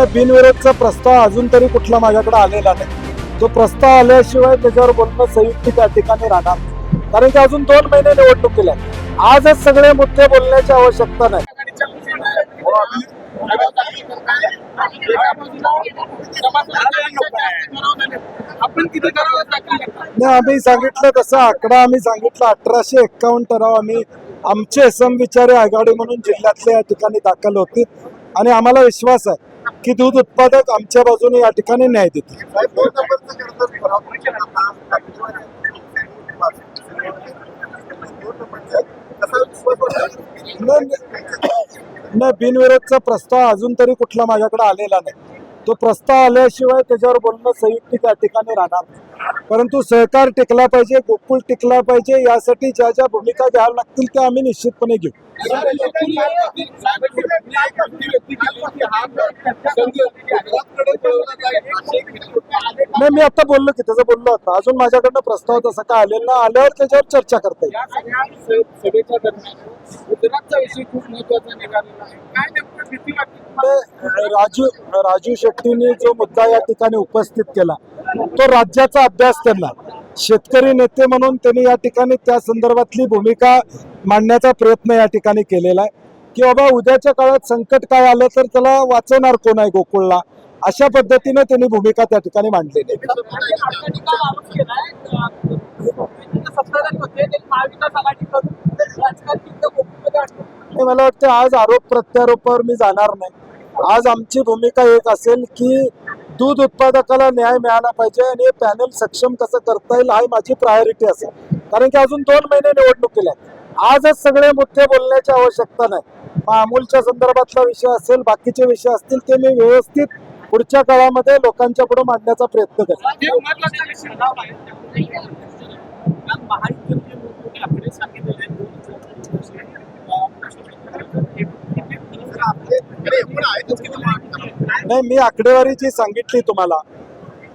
नाही, बिनविरोधचा प्रस्ताव अजून तरी कुठला माझ्याकडे आलेला नाही. तो प्रस्ताव आल्याशिवाय त्याच्यावर बोलणं संयुक्त त्या ठिकाणी राहणार, कारण की अजून 2 महिने निवडणुकीला आहे. आजच सगळे मुद्दे बोलण्याची आवश्यकता नाही. नाही, आम्ही सांगितलं तसं आकडा आम्ही सांगितलं 1851 ठराव आम्ही आमचे समविचारी आघाडी म्हणून जिल्ह्यातले या ठिकाणी दाखल होतील आणि आम्हाला विश्वास आहे की दूध उत्पादक आमच्या बाजूने या ठिकाणी न्याय देतील. नाही, बिनविरोधचा प्रस्ताव अजून तरी कुठला माझ्याकडे आलेला नाही. तो प्रस्ताव आल्याशिवाय त्याच्यावर बोलणं संयुक्त त्या ठिकाणी राहणार, परंतु सहकार टिकला पाहिजे, गोकुळ टिकला पाहिजे, यासाठी ज्या ज्या भूमिका घ्याव्या लागतील त्या आम्ही निश्चितपणे घेऊ. नाही, मी आता बोललो की त्याचं बोललो आता, अजून माझ्याकडनं प्रस्ताव तसा काय आलेला नाही. आल्यावर त्याच्यावर चर्चा करता येईल. राजू शेट्टींनी जो मुद्दा या ठिकाणी उपस्थित केला तो राज्याचा अभ्यास करणार. शेतकरी नेते म्हणून त्यांनी या ठिकाणी त्या संदर्भातली भूमिका मांडण्याचा प्रयत्न या ठिकाणी केलेला आहे की बाबा उद्याच्या काळात संकट काय आलं तर त्याला वाचवणार कोण आहे गोकुळला, अशा पद्धतीने त्यांनी भूमिका त्या ठिकाणी मांडलेली आहे. मला वाटतं आज आरोप प्रत्यारोपावर मी जाणार नाही. आज आमची भूमिका एक असेल की दूध उत्पादकाला न्याय मिळाला पाहिजे आणि हे पॅनल सक्षम कसं करता येईल ही माझी प्रायोरिटी असेल, कारण की अजून 2 महिने निवडणुकीला आहे. आजच सगळे मुद्दे बोलण्याची आवश्यकता नाही. अमूलच्या संदर्भातला विषय असेल, बाकीचे विषय असतील ते मी व्यवस्थित पुढच्या काळामध्ये लोकांच्या पुढे मांडण्याचा प्रयत्न करेन. नाही, मी आकडेवारी जी सांगितली तुम्हाला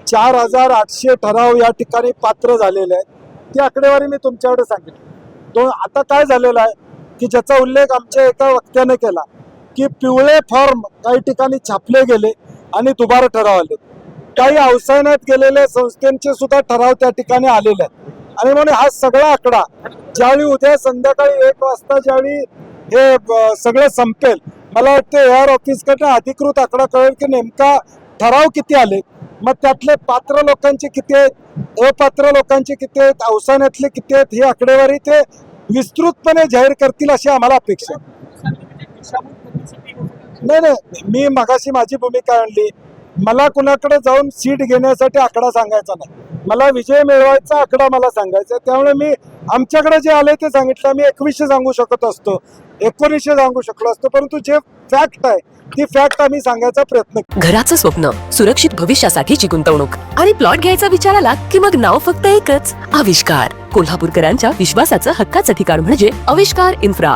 4800 ठराव या ठिकाणी पात्र झालेले आहेत, ती आकडेवारी मी तुमच्याकडे सांगितली. आता काय झालेलं आहे की ज्याचा उल्लेख आमच्या एका वक्त्याने केला की पिवळे फॉर्म काही ठिकाणी छापले गेले आणि दुबार ठराव आले. काही अवसायनात गेलेल्या संस्थांचे सुद्धा ठराव त्या ठिकाणी आलेले आहेत. आणि म्हणून हा सगळा आकडा ज्यावेळी उद्या संध्याकाळी 1 वाजता ज्यावेळी हे सगळं संपेल, मला वाटतं एआर ऑफिसकडनं अधिकृत आकडा कळेल की नेमका ठराव किती आले, मग त्यातले पात्र लोकांचे किती आहेत, अपात्र लोकांचे किती आहेत, अवसानातले किती आहेत, ही आकडेवारी ते विस्तृतपणे जाहीर करतील अशी आम्हाला अपेक्षा आहे. नाही, मी मगाशी माझी भूमिका आणली. मला कुणाकडे जाऊन सीट घेण्यासाठी आकडा सांगायचा नाही, मला विजय मिळवायचा आकडा मला सांगायचा. त्यामुळे मी आमच्याकडे जे आले ते सांगितलं. मी 2100 सांगू शकत असतो, 1900 सांगू शकलो असतो, परंतु जे फॅक्ट आहे ती फॅक्ट आम्ही सांगायचा प्रयत्न. घराचं स्वप्न, सुरक्षित भविष्यासाठीची गुंतवणूक आणि प्लॉट घ्यायचा विचार आला की मग नाव फक्त एकच, आविष्कार. कोल्हापूरकरांच्या विश्वासाचं हक्काचं ठिकाण म्हणजे आविष्कार इन्फ्रा.